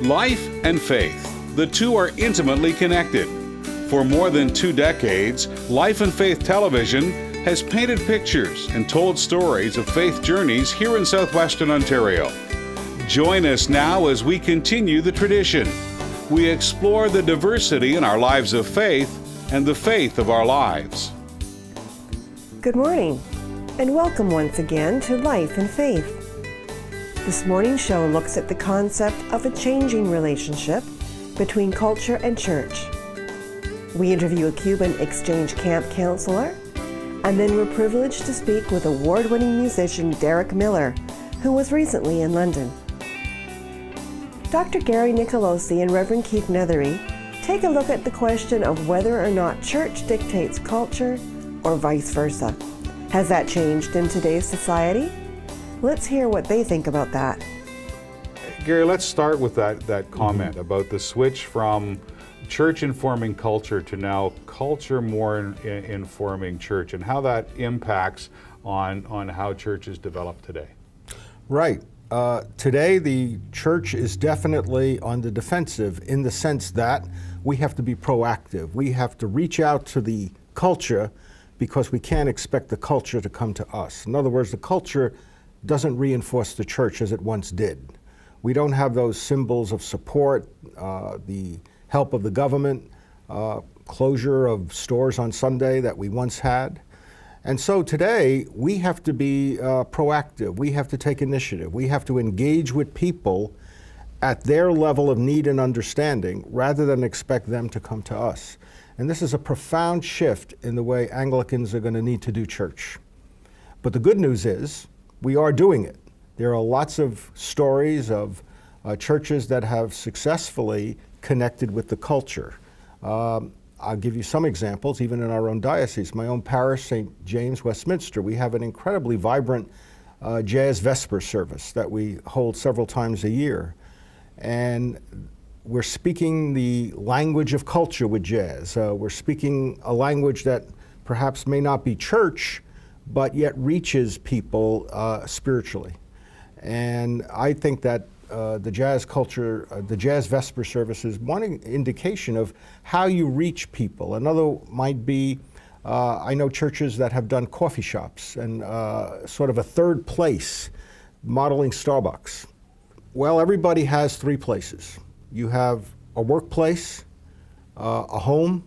Life and faith, the two are intimately connected. For more than 2 decades, Life and Faith Television has painted pictures and told stories of faith journeys here in southwestern Ontario. Join us now as we continue the tradition. We explore the diversity in our lives of faith and the faith of our lives. Good morning, and welcome once again to Life and Faith. This morning's show looks at the concept of a changing relationship between culture and church. We interview a Cuban exchange camp counselor, and then we're privileged to speak with award-winning musician Derek Miller, who was recently in London. Dr. Gary Nicolosi and Reverend Keith Nethery take a look at the question of whether or not church dictates culture or vice versa. Has that changed in today's society? Let's hear what they think about that. Gary, let's start with that comment about the switch from church informing culture to now culture more informing church, and how that impacts on how churches develop today. Right. Today the church is definitely on the defensive in the sense that we have to be proactive. We have to reach out to the culture because we can't expect the culture to come to us. In other words, the culture doesn't reinforce the church as it once did. We don't have those symbols of support, the help of the government, closure of stores on Sunday that we once had. And so today, we have to be proactive. We have to take initiative. We have to engage with people at their level of need and understanding rather than expect them to come to us. And this is a profound shift in the way Anglicans are going to need to do church. But the good news is, we are doing it. There are lots of stories of churches that have successfully connected with the culture. I'll give you some examples, even in our own diocese. My own parish, St. James, Westminster, we have an incredibly vibrant jazz vesper service that we hold several times a year. And we're speaking the language of culture with jazz. We're speaking a language that perhaps may not be church, but yet reaches people spiritually. And I think that the jazz culture, the jazz vesper service is one indication of how you reach people. Another might be, I know churches that have done coffee shops and sort of a third place, modeling Starbucks. Well, everybody has 3 places. You have a workplace, a home,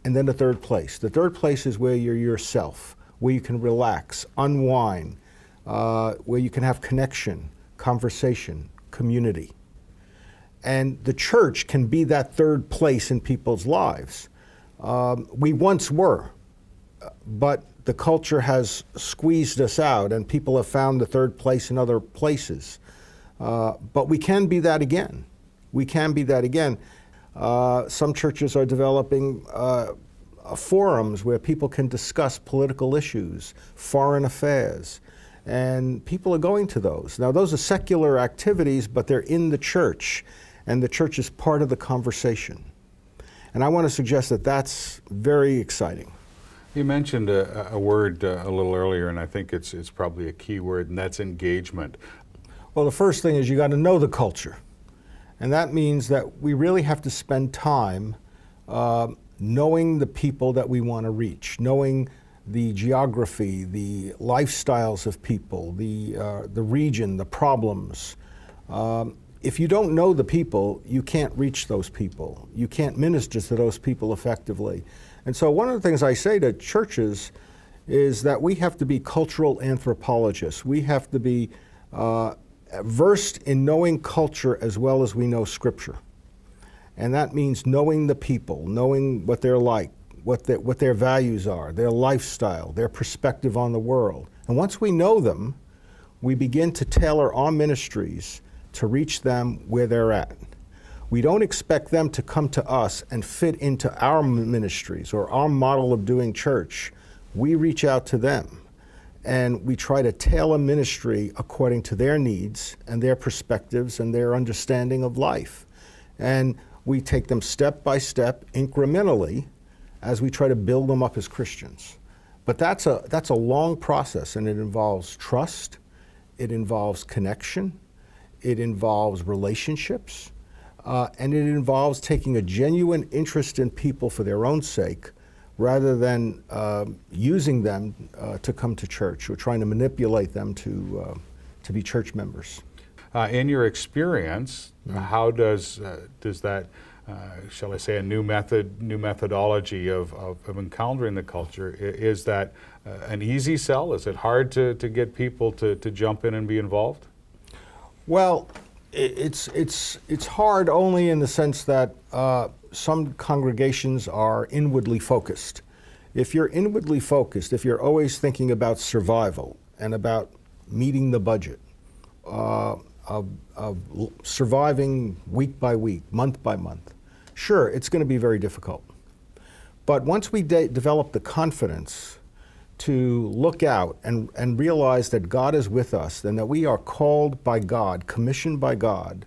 and then a third place. The third place is where you're yourself, where you can relax, unwind, where you can have connection, conversation, community. And the church can be that third place in people's lives. We once were, but the culture has squeezed us out and people have found the third place in other places. But we can be that again. We can be that again. Some churches are developing forums where people can discuss political issues, foreign affairs, and people are going to those. Now, those are secular activities, but they're in the church, and the church is part of the conversation. And I want to suggest that that's very exciting. You mentioned a word a little earlier, and I think it's probably a key word, and that's engagement. Well, the first thing is you got to know the culture. And that means that we really have to spend time knowing the people that we want to reach, knowing the geography, the lifestyles of people, the region, the problems. If you don't know the people, you can't reach those people. You can't minister to those people effectively. And so one of the things I say to churches is that we have to be cultural anthropologists. We have to be versed in knowing culture as well as we know Scripture. And that means knowing the people, knowing what they're like, what their values are, their lifestyle, their perspective on the world. And once we know them, we begin to tailor our ministries to reach them where they're at. We don't expect them to come to us and fit into our ministries or our model of doing church. We reach out to them. And we try to tailor ministry according to their needs and their perspectives and their understanding of life. And we take them step by step, incrementally, as we try to build them up as Christians. But that's a long process, and it involves trust, it involves connection, it involves relationships. and it involves taking a genuine interest in people for their own sake, rather than using them to come to church or trying to manipulate them to be church members. In your experience, how does that, shall I say, a new methodology of encountering the culture, is that an easy sell? Is it hard to get people to jump in and be involved? Well, it's hard only in the sense that some congregations are inwardly focused. If you're inwardly focused, if you're always thinking about survival and about meeting the budget, of surviving week by week, month by month, sure, it's going to be very difficult. But once we develop the confidence to look out and realize that God is with us and that we are called by God, commissioned by God,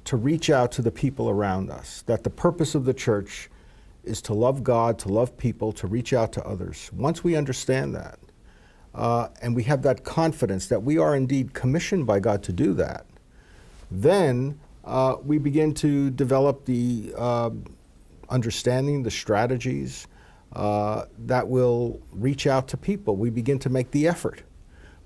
to reach out to the people around us, that the purpose of the church is to love God, to love people, to reach out to others. Once we understand that, and we have that confidence that we are indeed commissioned by God to do that, then we begin to develop the understanding, the strategies that will reach out to people. We begin to make the effort.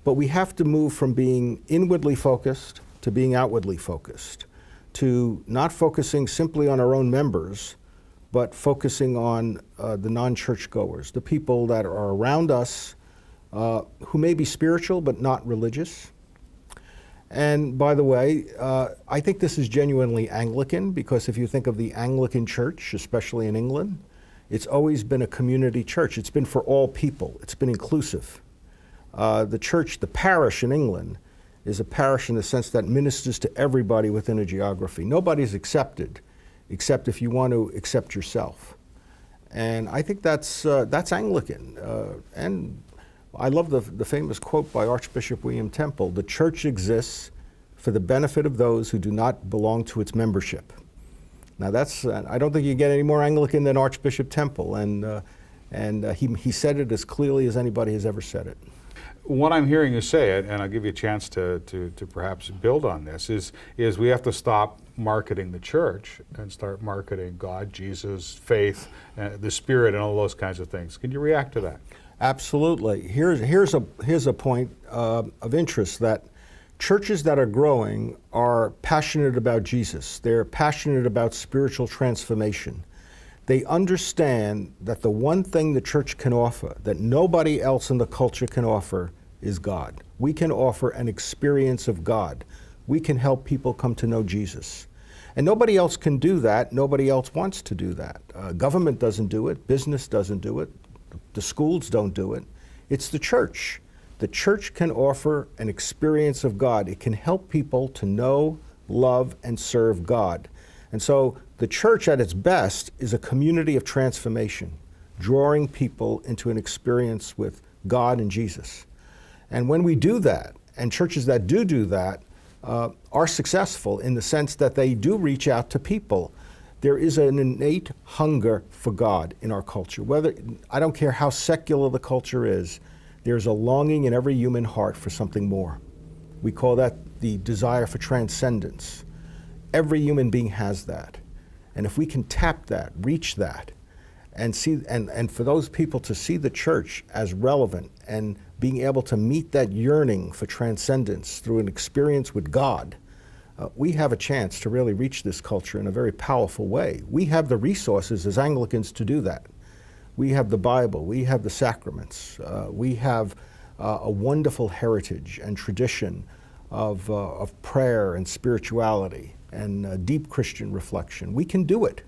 But we have to move from being inwardly focused to being outwardly focused, to not focusing simply on our own members, but focusing on the non-church goers, the people that are around us who may be spiritual but not religious. And by the way, I think this is genuinely Anglican, because if you think of the Anglican Church, especially in England, it's always been a community church. It's been for all people. It's been inclusive. The church, the parish in England, is a parish in the sense that ministers to everybody within a geography. Nobody's accepted, except if you want to accept yourself. And I think that's Anglican. And I love the famous quote by Archbishop William Temple: "The church exists for the benefit of those who do not belong to its membership." Now that's, I don't think you get any more Anglican than Archbishop Temple, and he said it as clearly as anybody has ever said it. What I'm hearing you say, and I'll give you a chance to perhaps build on this, is we have to stop marketing the church and start marketing God, Jesus, faith, the Spirit, and all those kinds of things. Can you react to that? Absolutely. Here's a point of interest, that churches that are growing are passionate about Jesus. They're passionate about spiritual transformation. They understand that the one thing the church can offer that nobody else in the culture can offer is God. We can offer an experience of God. We can help people come to know Jesus. And nobody else can do that. Nobody else wants to do that. Government doesn't do it. Business doesn't do it. The schools don't do it. It's the church. The church can offer an experience of God. It can help people to know, love, and serve God. And so the church at its best is a community of transformation, drawing people into an experience with God and Jesus. And when we do that, and churches that do that, are successful in the sense that they do reach out to people. There is an innate hunger for God in our culture. I don't care how secular the culture is, there's a longing in every human heart for something more. We call that the desire for transcendence. Every human being has that. And if we can tap that, reach that, and see, and for those people to see the church as relevant and being able to meet that yearning for transcendence through an experience with God, we have a chance to really reach this culture in a very powerful way. We have the resources as Anglicans to do that. We have the Bible, we have the sacraments, we have a wonderful heritage and tradition of prayer and spirituality and deep Christian reflection. We can do it,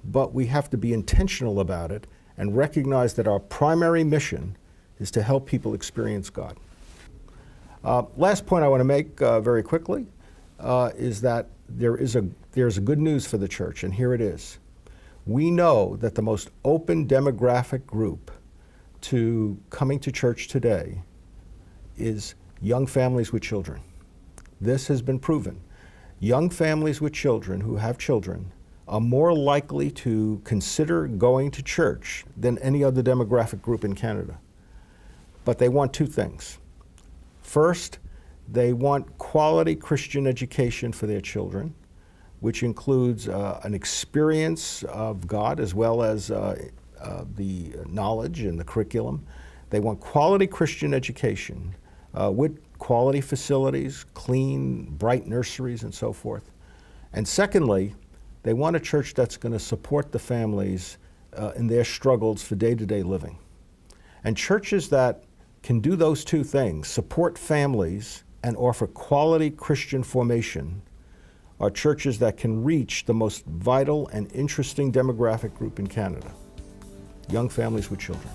but we have to be intentional about it and recognize that our primary mission is to help people experience God. Last point I want to make very quickly is that there's a good news for the church, and here it is. We know that the most open demographic group to coming to church today is young families with children. This has been proven. Young families with children who have children are more likely to consider going to church than any other demographic group in Canada. But they want two things. First, they want quality Christian education for their children, which includes an experience of God as well as the knowledge and the curriculum. They want quality Christian education with quality facilities, clean, bright nurseries, and so forth. And secondly, they want a church that's going to support the families in their struggles for day-to-day living. And churches that can do those two things, support families and offer quality Christian formation, are churches that can reach the most vital and interesting demographic group in Canada, young families with children.